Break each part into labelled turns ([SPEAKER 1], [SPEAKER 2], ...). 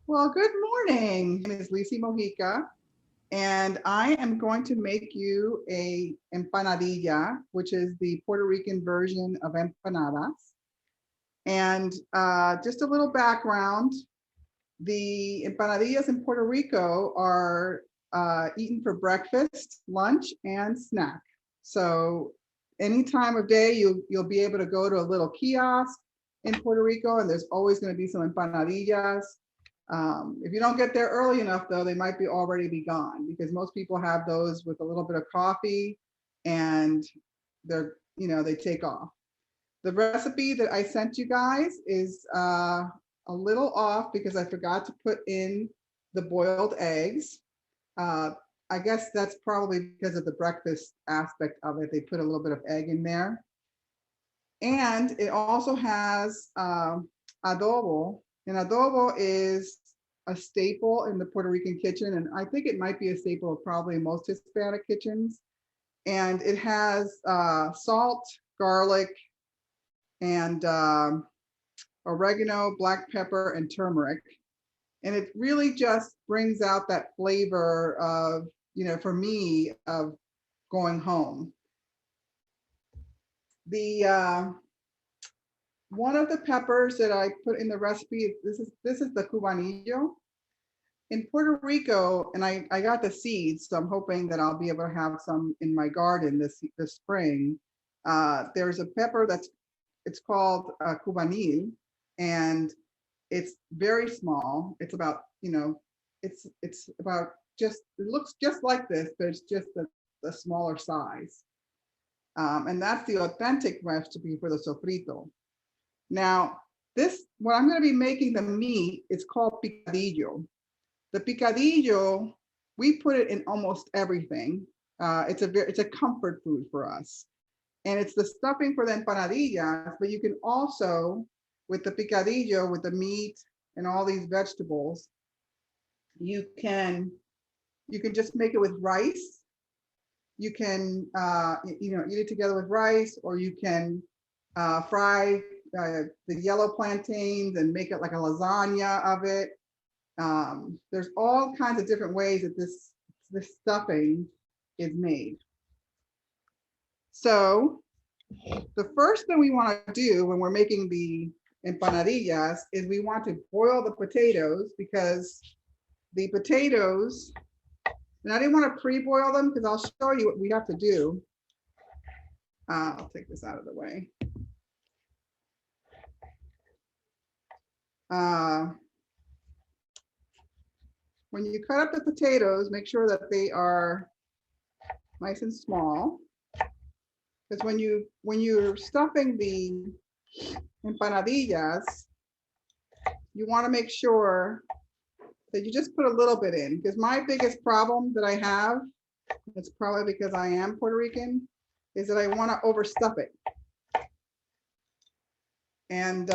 [SPEAKER 1] Well, good morning. My name is Lissi Mojica, and I am going to make you a empanadilla, which is the Puerto Rican version of empanadas. And just a little background, the empanadillas in Puerto Rico are eaten for breakfast, lunch, and snack. So any time of day, you'll be able to go to a little kiosk in Puerto Rico, and there's always going to be some empanadillas. If you don't get there early enough, though, they might be already be gone because most people have those with a little bit of coffee, and they take off. The recipe that I sent you guys is a little off because I forgot to put in the boiled eggs. Uh, I guess that's probably because of the breakfast aspect of it. They put a little bit of egg in there. And it also has adobo. And adobo is a staple in the Puerto Rican kitchen. And I think it might be a staple of probably most Hispanic kitchens. And it has salt, garlic, and oregano, black pepper, and turmeric. And it really just brings out that flavor of, for me, of going home. The one of the peppers that I put in the recipe, this is the cubanillo. In Puerto Rico, and I got the seeds, so I'm hoping that I'll be able to have some in my garden this spring. There's a pepper it's called cubanillo, and it's very small. It's about, it's about it looks just like this, but it's just the smaller size. And that's the authentic recipe for the sofrito. Now, what I'm going to be making the meat is called picadillo. The picadillo, we put it in almost everything. It's a comfort food for us. And it's the stuffing for the empanadillas, but you can also, with the picadillo, with the meat and all these vegetables, you can just make it with rice. You can eat it together with rice, or you can fry the yellow plantains and make it like a lasagna of it. There's all kinds of different ways that this stuffing is made. So the first thing we want to do when we're making the empanadillas is we want to boil the potatoes, because the potatoes, and I didn't want to pre-boil them because I'll show you what we have to do. I'll take this out of the way. When you cut up the potatoes, make sure that they are nice and small, because when you're stuffing the empanadillas, you want to make sure that you just put a little bit in, because my biggest problem that I have, it's probably because I am Puerto Rican, is that I want to overstuff it. And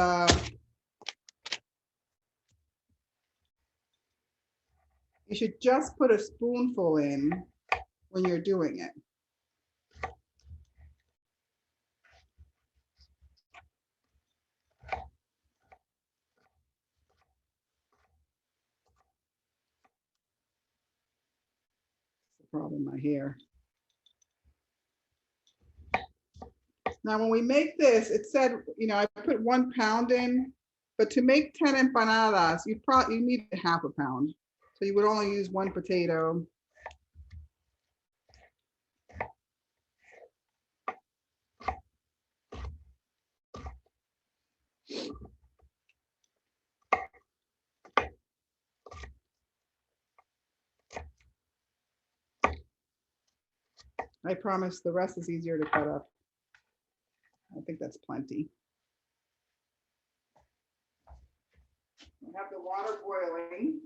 [SPEAKER 1] you should just put a spoonful in when you're doing it. That's the problem, my hair. Now, when we make this, it said, I put 1 pound in, but to make 10 empanadas, you need half a pound. So you would only use 1 potato. I promise the rest is easier to cut up. I think that's plenty. We have the water boiling.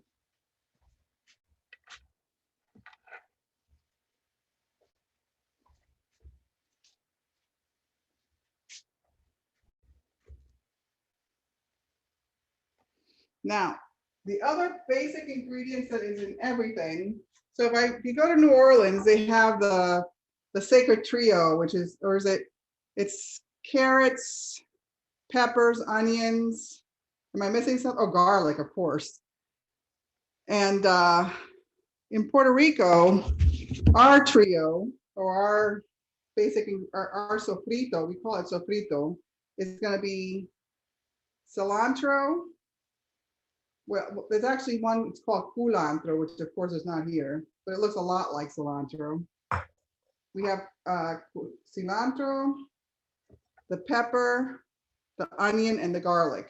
[SPEAKER 1] Now, the other basic ingredients that is in everything. So if you go to New Orleans, they have the sacred trio, it's carrots, peppers, onions. Am I missing something? Oh, garlic, of course. And in Puerto Rico, our trio, or our basic, our sofrito, we call it sofrito, is going to be cilantro. Well, there's actually one, it's called culantro, which of course is not here, but it looks a lot like cilantro. We have cilantro, the pepper, the onion, and the garlic.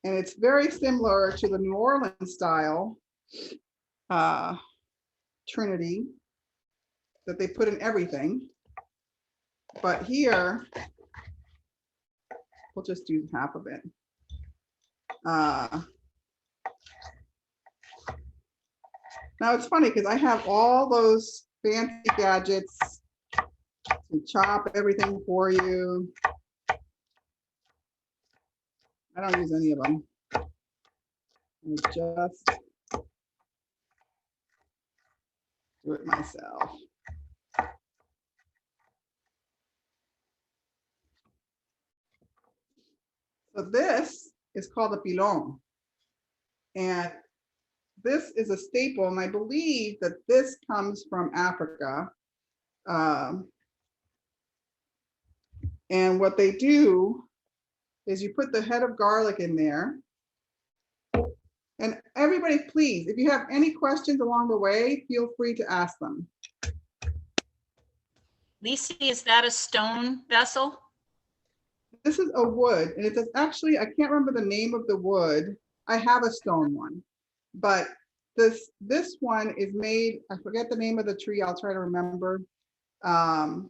[SPEAKER 1] And it's very similar to the New Orleans style Trinity that they put in everything. But here, we'll just do half of it. Now it's funny because I have all those fancy gadgets to chop everything for you. I don't use any of them. I just do it myself. So this is called a pilon. And this is a staple, and I believe that this comes from Africa. And what they do is you put the head of garlic in there. And everybody, please, if you have any questions along the way, feel free to ask them.
[SPEAKER 2] Lissi, is that a stone vessel?
[SPEAKER 1] This is a wood, and it's actually, I can't remember the name of the wood. I have a stone one, but this one is made, I forget the name of the tree, I'll try to remember. And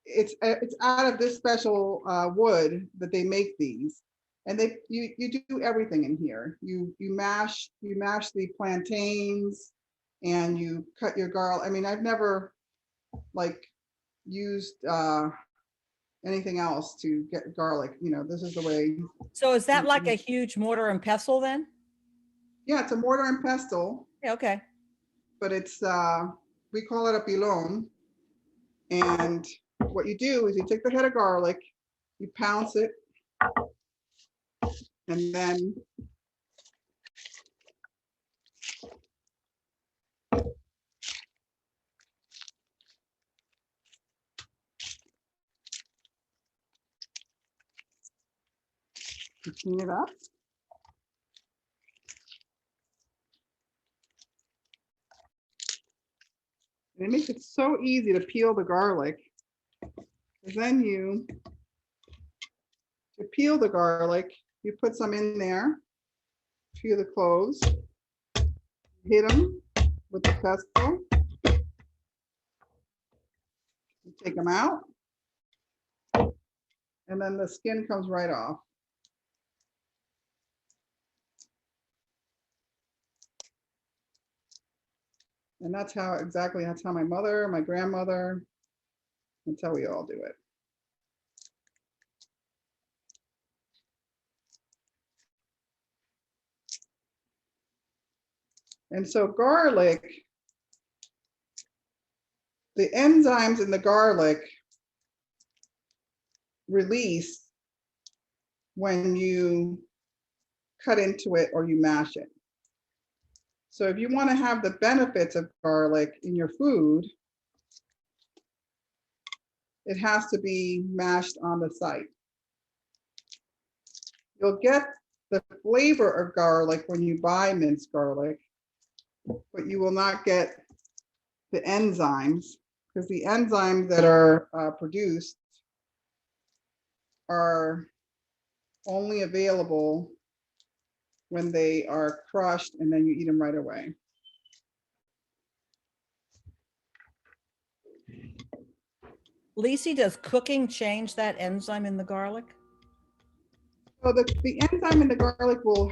[SPEAKER 1] it's out of this special wood that they make these. And you do everything in here. You mash the plantains, and you cut your garlic. I mean, I've never like used anything else to get garlic. You know, this is the way.
[SPEAKER 3] So is that like a huge mortar and pestle then?
[SPEAKER 1] Yeah, it's a mortar and pestle.
[SPEAKER 3] Yeah, okay.
[SPEAKER 1] But it's we call it a pilon. And what you do is you take the head of garlic, you pounce it, and then you clean it up. And it makes it so easy to peel the garlic. And then to peel the garlic, you put some in there, peel the cloves, hit them with the pestle, you take them out, and then the skin comes right off. And that's how my mother, my grandmother, that's how we all do it. And so garlic, the enzymes in the garlic release when you cut into it or you mash it. So if you want to have the benefits of garlic in your food, it has to be mashed on the site. You'll get the flavor of garlic when you buy minced garlic, but you will not get the enzymes, because the enzymes that are produced are only available when they are crushed and then you eat them right away.
[SPEAKER 3] Lissi, does cooking change that enzyme in the garlic?
[SPEAKER 1] So the enzyme in the garlic will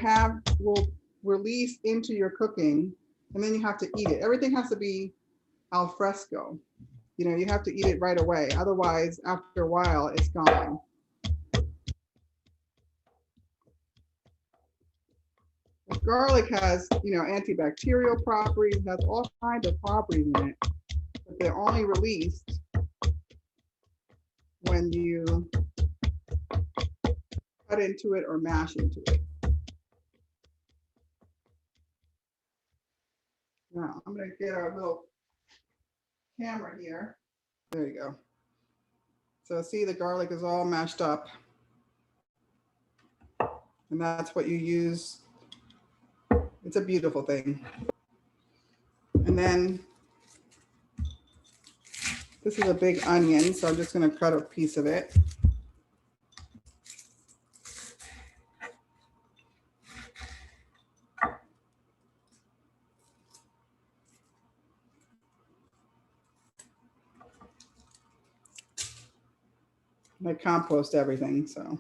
[SPEAKER 1] release into your cooking, and then you have to eat it. Everything has to be al fresco. You know, you have to eat it right away. Otherwise, after a while, it's gone. Garlic has, you know, antibacterial properties, has all kinds of properties in it, but they're only released when you cut into it or mash into it. I'm gonna get our little camera here. There you go. So see, the garlic is all mashed up. And that's what you use. It's a beautiful thing. And then this is a big onion, so I'm just gonna cut a piece of it. I compost everything, so.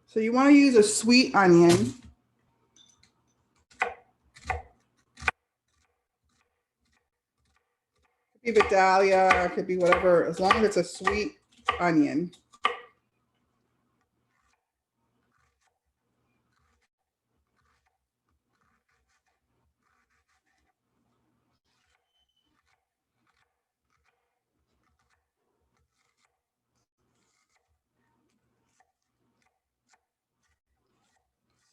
[SPEAKER 1] So you want to use a sweet onion. It could be Vidalia, it could be whatever, as long as it's a sweet onion.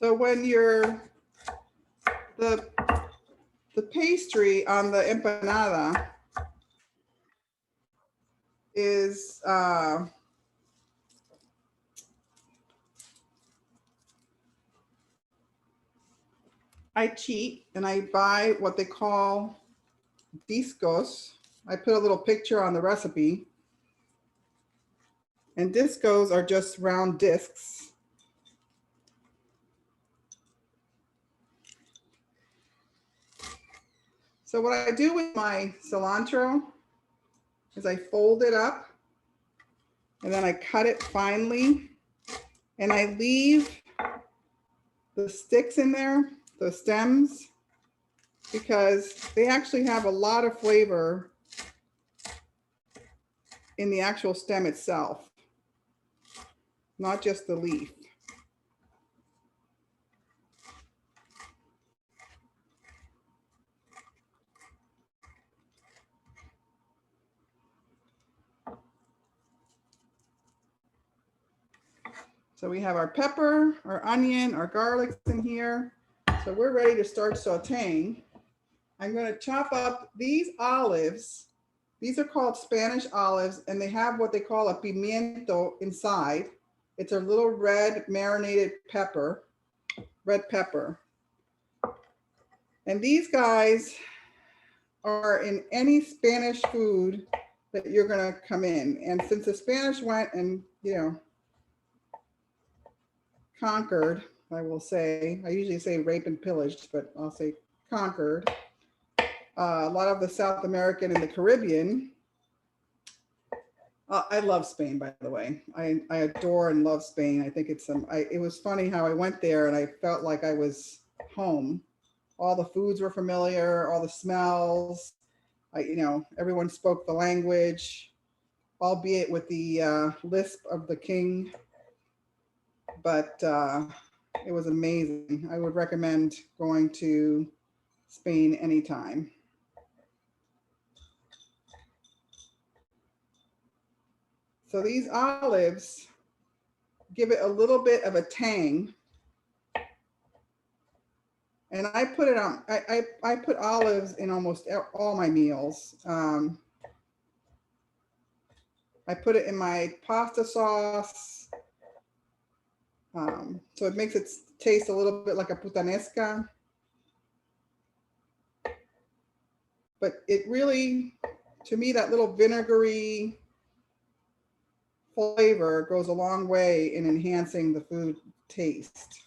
[SPEAKER 1] So when you're the pastry on the empanada is I cheat and I buy what they call discos. I put a little picture on the recipe. And discos are just round discs. So what I do with my cilantro is I fold it up and then I cut it finely and I leave the sticks in there, the stems, because they actually have a lot of flavor in the actual stem itself, not just the leaf. So we have our pepper, our onion, our garlic in here. So we're ready to start sauteing. I'm going to chop up these olives. These are called Spanish olives, and they have what they call a pimiento inside. It's a little red marinated pepper, red pepper. And these guys are in any Spanish food that you're going to come in. And since the Spanish went and, conquered, I will say, I usually say rape and pillaged, but I'll say conquered. A lot of the South American and the Caribbean. I love Spain, by the way. I adore and love Spain. I think it's it was funny how I went there and I felt like I was home. All the foods were familiar, all the smells. Everyone spoke the language, albeit with the lisp of the king. But it was amazing. I would recommend going to Spain anytime. So these olives give it a little bit of a tang. And I put it on, I put olives in almost all my meals. I put it in my pasta sauce. So it makes it taste a little bit like a puttanesca. But it really, to me, that little vinegary flavor goes a long way in enhancing the food taste.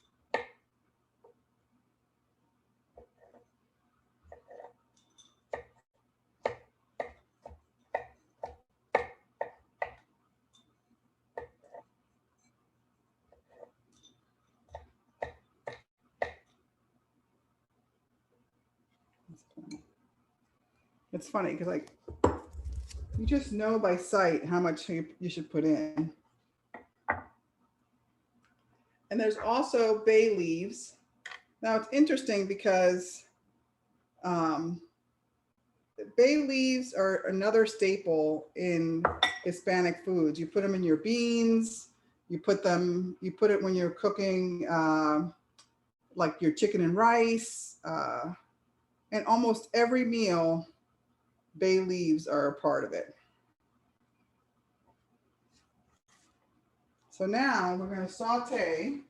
[SPEAKER 1] It's funny because you just know by sight how much you should put in. And there's also bay leaves. Now it's interesting because bay leaves are another staple in Hispanic foods. You put them in your beans, You put it when you're cooking like your chicken and rice, and almost every meal, bay leaves are a part of it. So now we're going to saute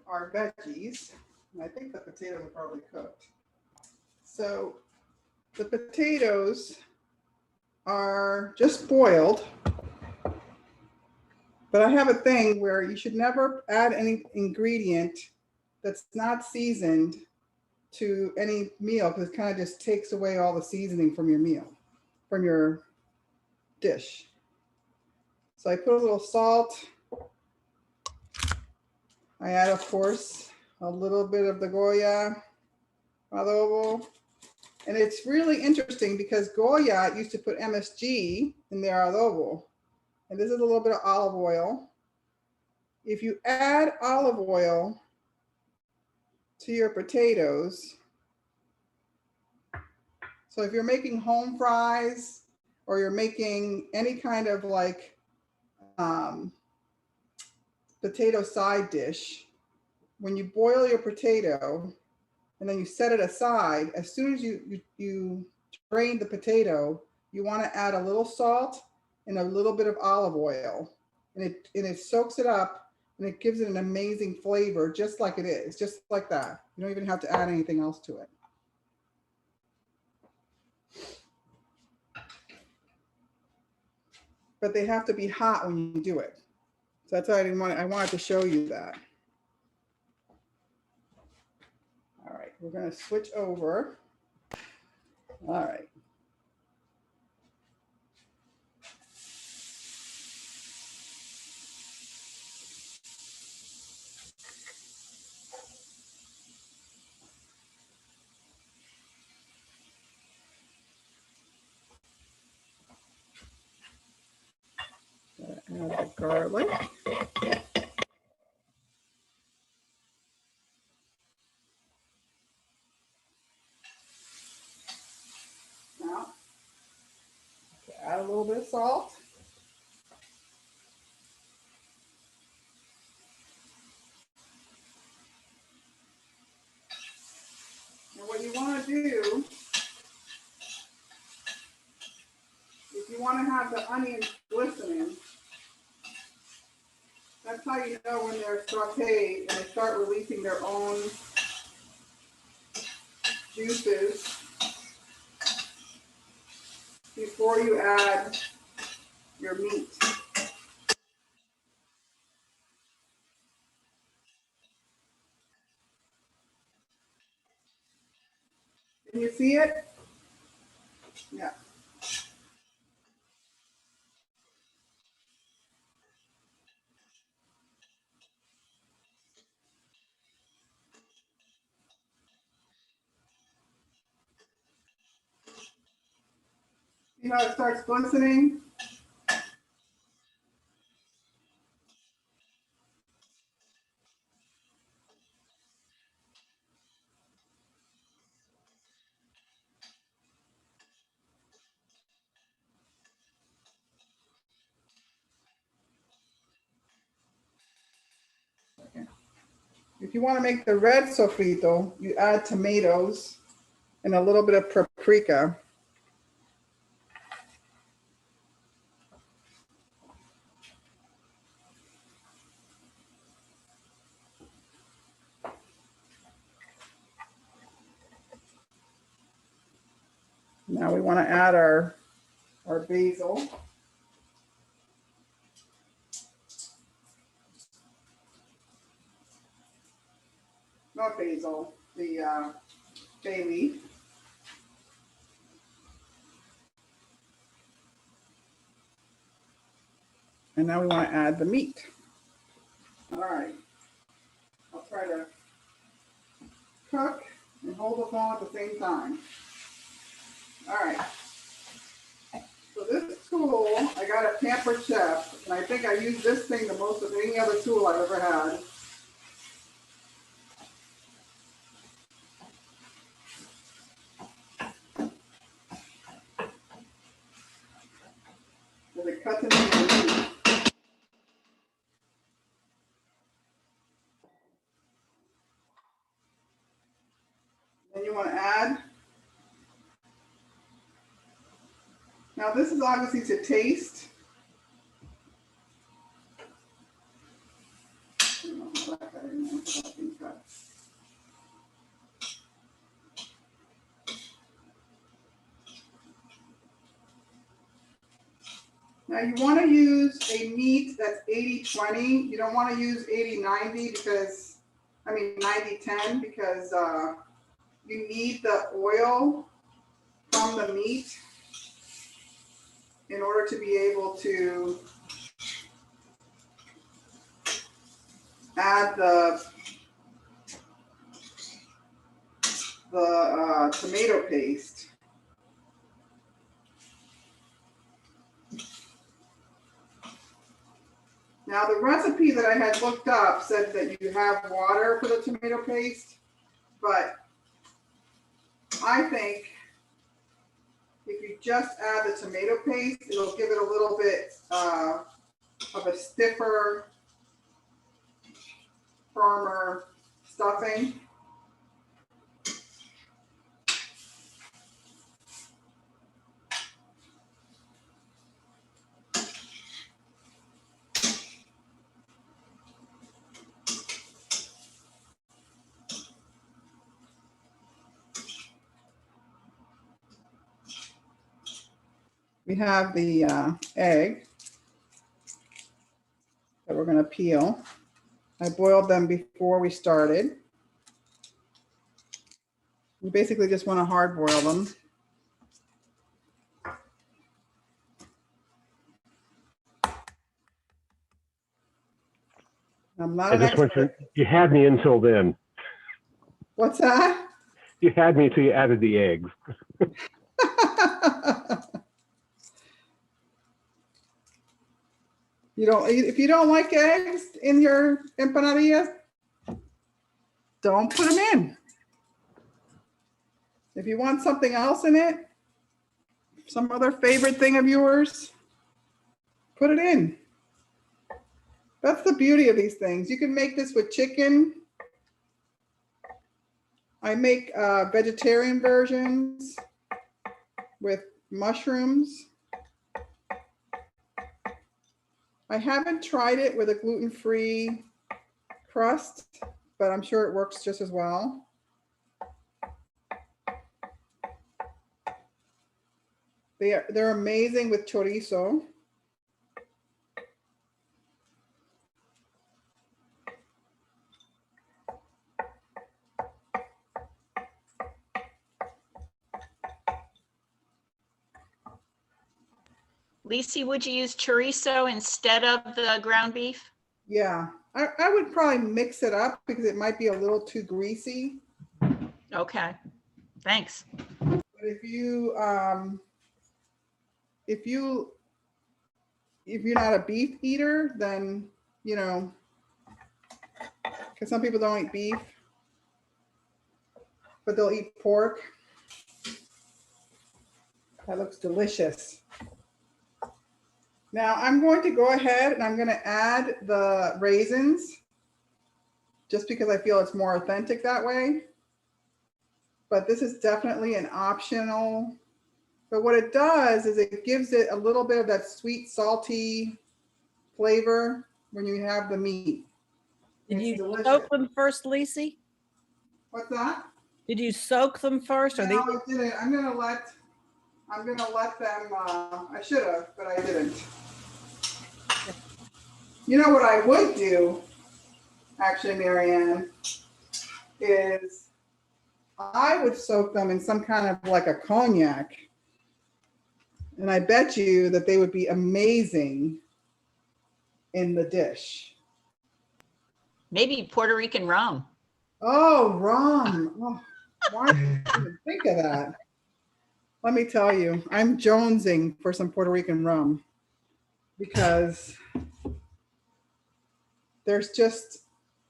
[SPEAKER 1] our veggies. And I think the potatoes are probably cooked. So the potatoes are just boiled, but I have a thing where you should never add any ingredient that's not seasoned to any meal, because it kind of just takes away all the seasoning from your meal, from your dish. So I put a little salt. I add, of course, a little bit of the Goya adobo. And it's really interesting because Goya used to put MSG in their adobo. And this is a little bit of olive oil. If you add olive oil to your potatoes, so if you're making home fries or you're making any kind of like potato side dish, when you boil your potato and then you set it aside, as soon as you drain the potato, you want to add a little salt and a little bit of olive oil, and it soaks it up, and it gives it an amazing flavor, just like it is, just like that. You don't even have to add anything else to it. But they have to be hot when you do it. So that's why I wanted to show you that. All right, we're going to switch over. All right. Add the garlic. Now, add a little bit of salt. And what you want to do, if you want to have the onions glistening, that's how you know when they're sauteed and they start releasing their own juices before you add your meat. Can you see it? Yeah. See how it starts glistening? If you want to make the red sofrito, you add tomatoes and a little bit of paprika. Now we want to add our basil. Not basil, the bay leaf. And now we want to add the meat. All right. I'll try to cook and hold the phone at the same time. All right. So this tool, I got at Pampered Chef, and I think I use this thing the most of any other tool I've ever had. So it cuts into the meat. want to add. Now this is obviously to taste. Now you want to use a meat that's 80-20. You don't want to use 80-90 because, I mean 90-10 because you need the oil from the meat in order to be able to add the tomato paste. Now the recipe that I had looked up said that you have water for the tomato paste, but I think if you just add the tomato paste, it'll give it a little bit of a stiffer, firmer stuffing. We have the egg that we're going to peel. I boiled them before we started. You basically just want to hard boil them. I'm not an expert.
[SPEAKER 4] You had me until then.
[SPEAKER 1] What's that?
[SPEAKER 4] You had me until you added the eggs.
[SPEAKER 1] If you don't like eggs in your empanadillas, don't put them in. If you want something else in it, some other favorite thing of yours, put it in. That's the beauty of these things. You can make this with chicken. I make vegetarian versions with mushrooms. I haven't tried it with a gluten-free crust, but I'm sure it works just as well. They're amazing with chorizo.
[SPEAKER 2] Lissi, would you use chorizo instead of the ground beef?
[SPEAKER 1] Yeah, I would probably mix it up because it might be a little too greasy.
[SPEAKER 2] Okay, thanks.
[SPEAKER 1] But if you're not a beef eater, then, you know, because some people don't eat beef, but they'll eat pork. That looks delicious. Now I'm going to go ahead and I'm going to add the raisins just because I feel it's more authentic that way. But this is definitely an optional. But what it does is it gives it a little bit of that sweet, salty flavor when you have the meat.
[SPEAKER 3] Did
[SPEAKER 1] It's
[SPEAKER 3] you
[SPEAKER 1] delicious.
[SPEAKER 3] soak them first, Lissi?
[SPEAKER 1] What's that?
[SPEAKER 3] Did you soak them first? Or
[SPEAKER 1] No, I didn't. I'm gonna let them. I should have, but I didn't. You know what I would do, actually, Marianne, is I would soak them in some kind of like a cognac, and I bet you that they would be amazing in the dish.
[SPEAKER 2] Maybe Puerto Rican rum.
[SPEAKER 1] Oh, rum. Oh, why didn't I even think of that? Let me tell you, I'm jonesing for some Puerto Rican rum because there's just,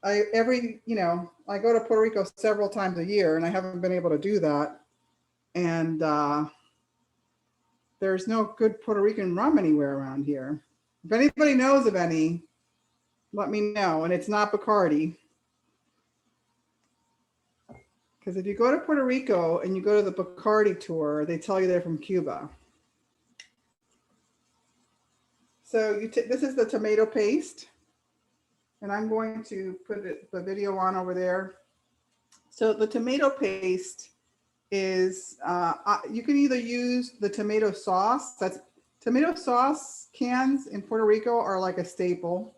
[SPEAKER 1] I go to Puerto Rico several times a year and I haven't been able to do that. And there's no good Puerto Rican rum anywhere around here. If anybody knows of any, let me know. And it's not Bacardi, Because if you go to Puerto Rico and you go to the Bacardi tour, they tell you they're from Cuba. So this is the tomato paste. And I'm going to put the video on over there. So the tomato paste is, you can either use the tomato sauce. That's tomato sauce cans in Puerto Rico are like a staple.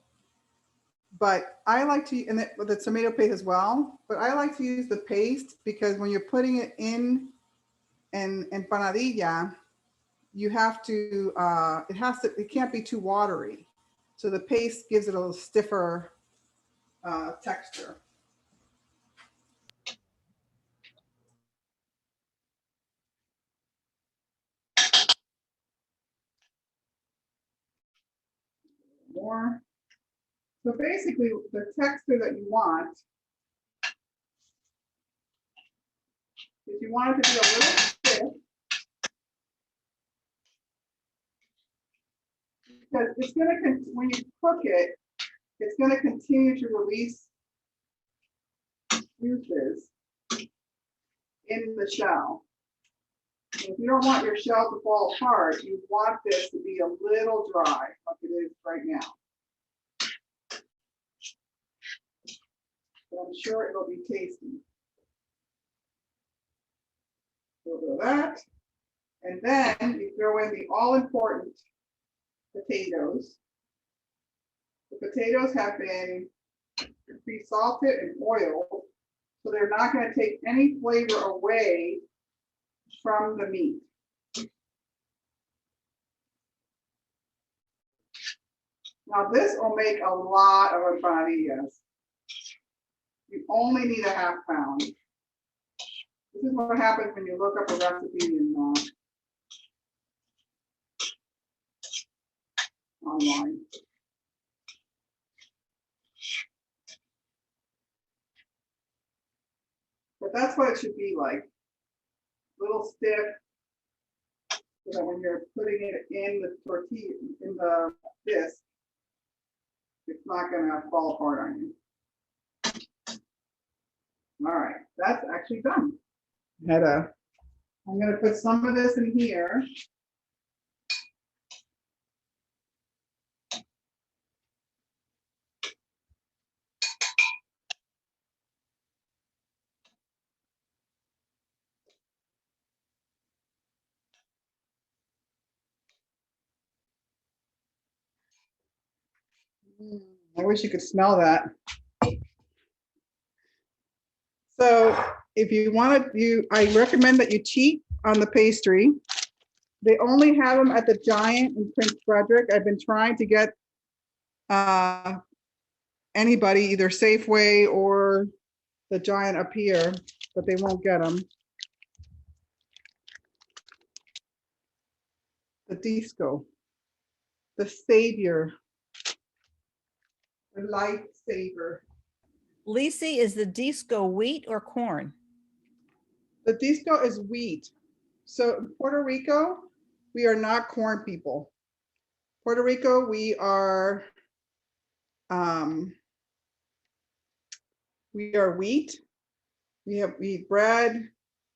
[SPEAKER 1] But I like to, and the tomato paste as well, but I like to use the paste because when you're putting it in an empanadilla, you have to, it can't be too watery. So the paste gives it a little stiffer texture. More. So basically the texture that you want is you want it to be a little stiff because it's going to, when you cook it, it's going to continue to release juices in the shell. And if you don't want your shell to fall apart, you want this to be a little dry like it is right now. But I'm sure it'll be tasty. A little bit of that. And then you throw in the all-important potatoes. The potatoes have been pre-salted and oiled, so they're not going to take any flavor away from the meat. Now this will make a lot of empanadillas. You only need a half pound. This is what happens when you look up a recipe in online. But that's what it should be like. A little stiff, so that when you're putting it in the tortilla, in the disc, it's not gonna fall apart on you. All right, that's actually done. I'm gonna put some of this in here. I wish you could smell that. So if you want to, I recommend that you cheat on the pastry. They only have them at the Giant in Prince Frederick. I've been trying to get anybody, either Safeway or the Giant up here, but they won't get them. The Disco, the savior, the lifesaver.
[SPEAKER 3] Lissi, is the disco wheat or corn?
[SPEAKER 1] The disco is wheat. So in Puerto Rico, we are not corn people. Puerto Rico, we are wheat. We eat bread.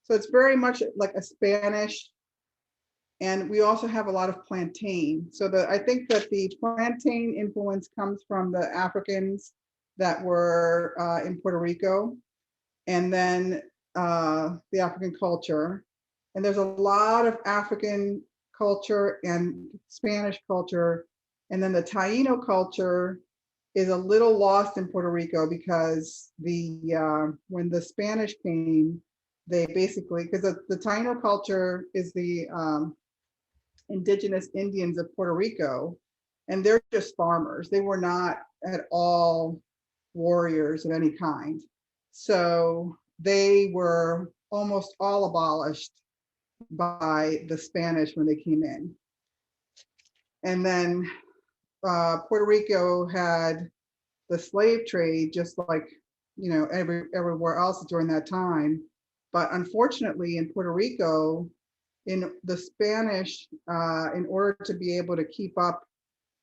[SPEAKER 1] So it's very much like a Spanish. And we also have a lot of plantain. So I think that the plantain influence comes from the Africans that were in Puerto Rico, and then the African culture. And there's a lot of African culture and Spanish culture. And then the Taino culture is a little lost in Puerto Rico because when the Spanish came, they basically, because the Taino culture is the indigenous Indians of Puerto Rico, and they're just farmers. They were not at all warriors of any kind. So they were almost all abolished by the Spanish when they came in. And then Puerto Rico had the slave trade, just like, you know, everywhere else during that time. But unfortunately in Puerto Rico, in the Spanish, in order to be able to keep up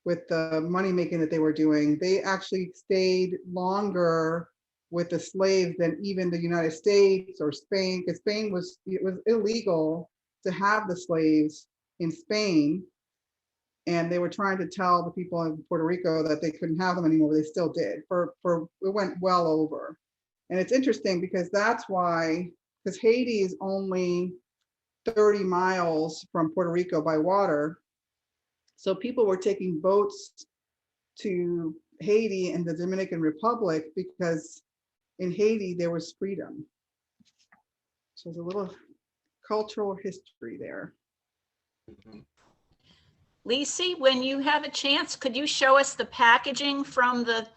[SPEAKER 1] with the money making that they were doing, they actually stayed longer with the slaves than even the United States or Spain, because Spain it was illegal to have the slaves in Spain. And they were trying to tell the people in Puerto Rico that they couldn't have them anymore, but they still did. It went well over. And it's interesting because that's why, because Haiti is only 30 miles from Puerto Rico by water. So people were taking boats to Haiti and the Dominican Republic because in Haiti there was freedom. So there's a little cultural history there.
[SPEAKER 2] Lissi, when you have a chance, could you show us the packaging from the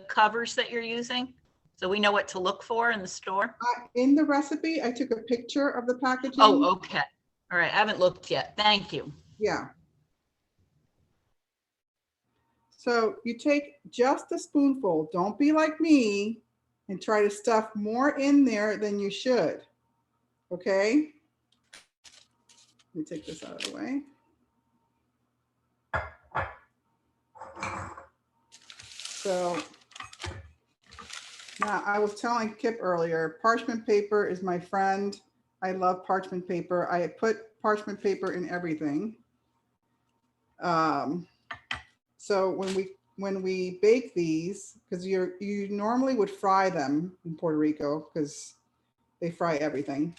[SPEAKER 2] covers that you're using? So we know what to look for in the store?
[SPEAKER 1] In the recipe, I took a picture of the packaging.
[SPEAKER 2] Oh, okay. All right, I haven't looked yet. Thank you.
[SPEAKER 1] Yeah. So you take just a spoonful. Don't be like me and try to stuff more in there than you should. Okay? Let me take this out of the way. So now I was telling Kip earlier, parchment paper is my friend. I love parchment paper. I put parchment paper in everything. So when we bake these, because you normally would fry them in Puerto Rico because they fry everything.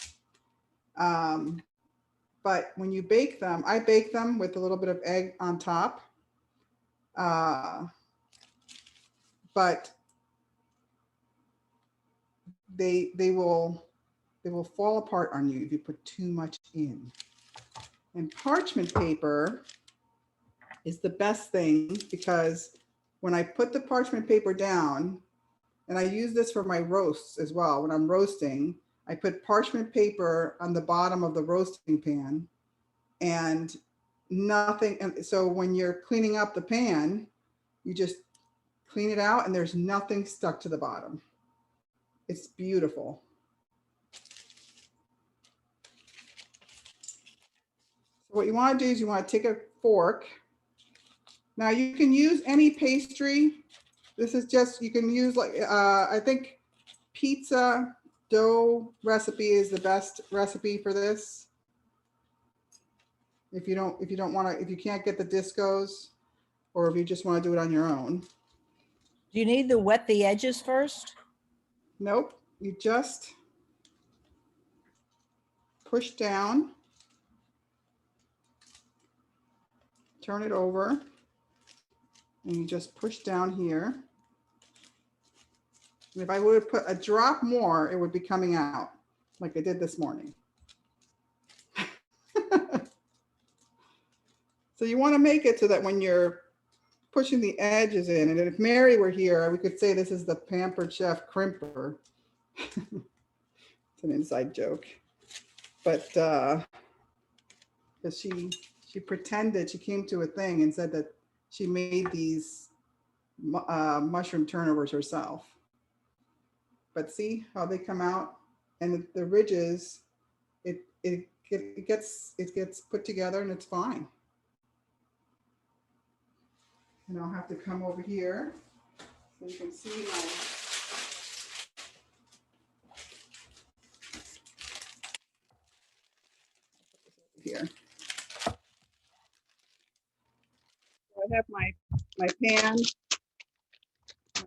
[SPEAKER 1] But when you bake them, I bake them with a little bit of egg on top. But they will fall apart on you if you put too much in. And parchment paper is the best thing because when I put the parchment paper down, and I use this for my roasts as well, when I'm roasting, I put parchment paper on the bottom of the roasting pan and nothing. And so when you're cleaning up the pan, you just clean it out and there's nothing stuck to the bottom. It's beautiful. So what you want to do is you want to take a fork. Now you can use any pastry. This is just, you can use like, I think pizza dough recipe is the best recipe for this. If you can't get the discos, or if you just want to do it on your own.
[SPEAKER 3] Do you need to wet the edges first?
[SPEAKER 1] Nope, you just push down, turn it over, and you just push down here. And if I would have put a drop more, it would be coming out like I did this morning. So you want to make it so that when you're pushing the edges in, and if Mary were here, we could say this is the pampered chef crimper. It's an inside joke. But because she pretended, she came to a thing and said that she made these mushroom turnovers herself. But see how they come out, and the ridges, it gets put together and it's fine. And I'll have to come over here so you can see my here. So I have my pan,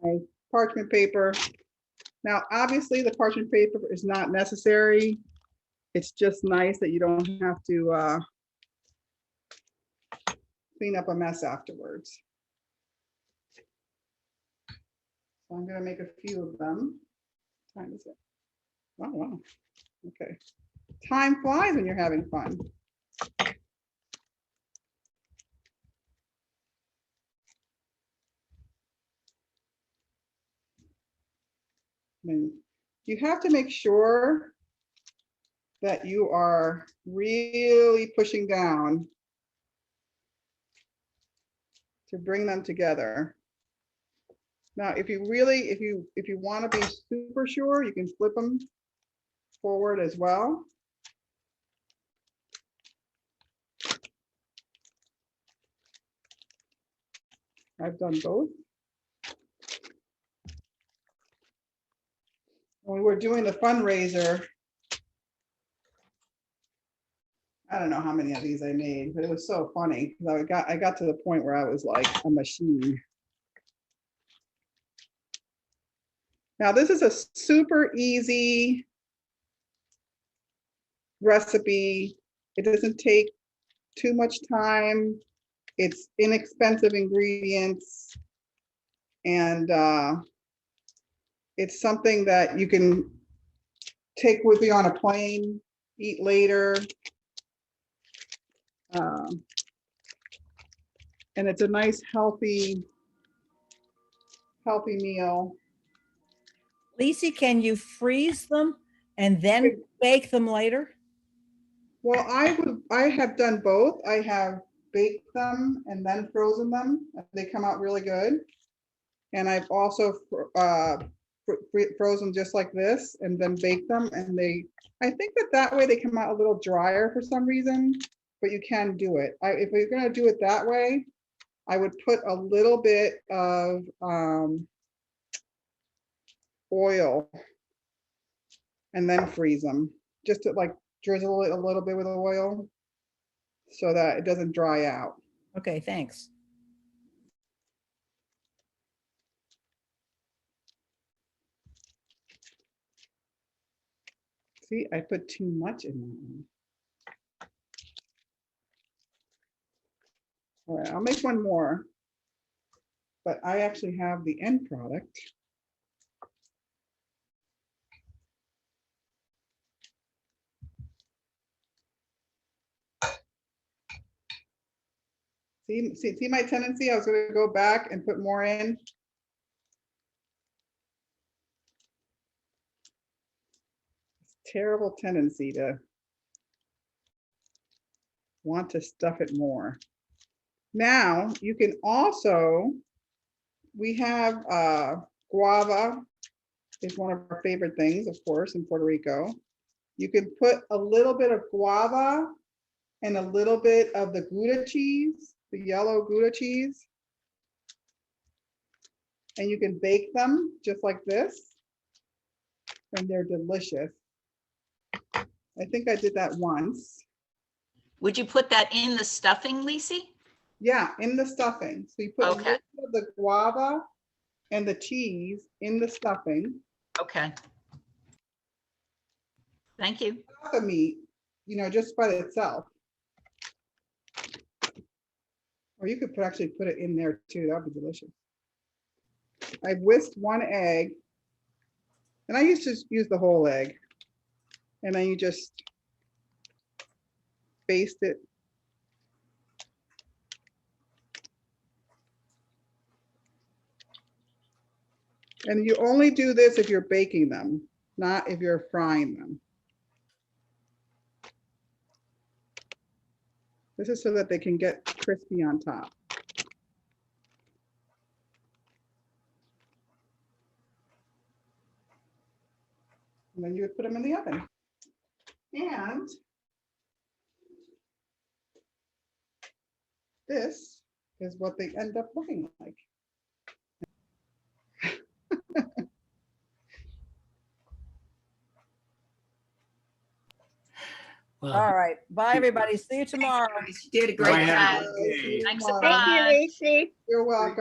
[SPEAKER 1] my parchment paper. Now, obviously, the parchment paper is not necessary. It's just nice that you don't have to clean up a mess afterwards. So I'm going to make a few of them. What time is it? Oh, wow. Okay. Time flies when you're having fun. And you have to make sure that you are really pushing down to bring them together. Now, if you want to be super sure, you can flip them forward as well. I've done both. when we were doing the fundraiser, I don't know how many of these I made, but it was so funny because I got to the point where I was like a machine. Now this is a super easy recipe. It doesn't take too much time. It's inexpensive ingredients. And it's something that you can take with you on a plane, eat later. And it's a nice, healthy meal.
[SPEAKER 3] Lissi, can you freeze them and then bake them later?
[SPEAKER 1] Well, I have done both. I have baked them and then frozen them. They come out really good. And I've also frozen just like this and then baked them. And I think that way they come out a little drier for some reason, but you can do it. If you're gonna do it that way, I would put a little bit of oil and then freeze them, just to like drizzle it a little bit with oil so that it doesn't dry out.
[SPEAKER 3] Okay, thanks.
[SPEAKER 1] See, I put too much in that one. All right, I'll make one more, but I actually have the end product. See my tendency? I was going to go back and put more in. Terrible tendency to want to stuff it more. Now you can also, we have guava is one of our favorite things, of course, in Puerto Rico. You can put a little bit of guava and a little bit of the Gouda cheese, the yellow Gouda cheese. And you can bake them just like this. And they're delicious. I think I did that once.
[SPEAKER 2] Would you put that in the stuffing, Lissi?
[SPEAKER 1] Yeah, in the stuffing. So you put a
[SPEAKER 2] Okay.
[SPEAKER 1] little bit of the guava and the cheese in the stuffing.
[SPEAKER 2] Okay. Thank you.
[SPEAKER 1] The meat, just by itself. Or you could actually put it in there too. That would be delicious. I whisked one egg, and I used to use the whole egg. And then you just baste it. And you only do this if you're baking them, not if you're frying them. This is so that they can get crispy on top. And then you would put them in the oven. And this is what they end up looking like.
[SPEAKER 5] Well,
[SPEAKER 3] All right. Bye, everybody. See you tomorrow.
[SPEAKER 6] You did a great
[SPEAKER 5] Bye,
[SPEAKER 6] job.
[SPEAKER 5] everybody.
[SPEAKER 2] Thanks a
[SPEAKER 1] Tomorrow.
[SPEAKER 2] bunch.
[SPEAKER 7] Thank you, Lissi.
[SPEAKER 1] You're welcome.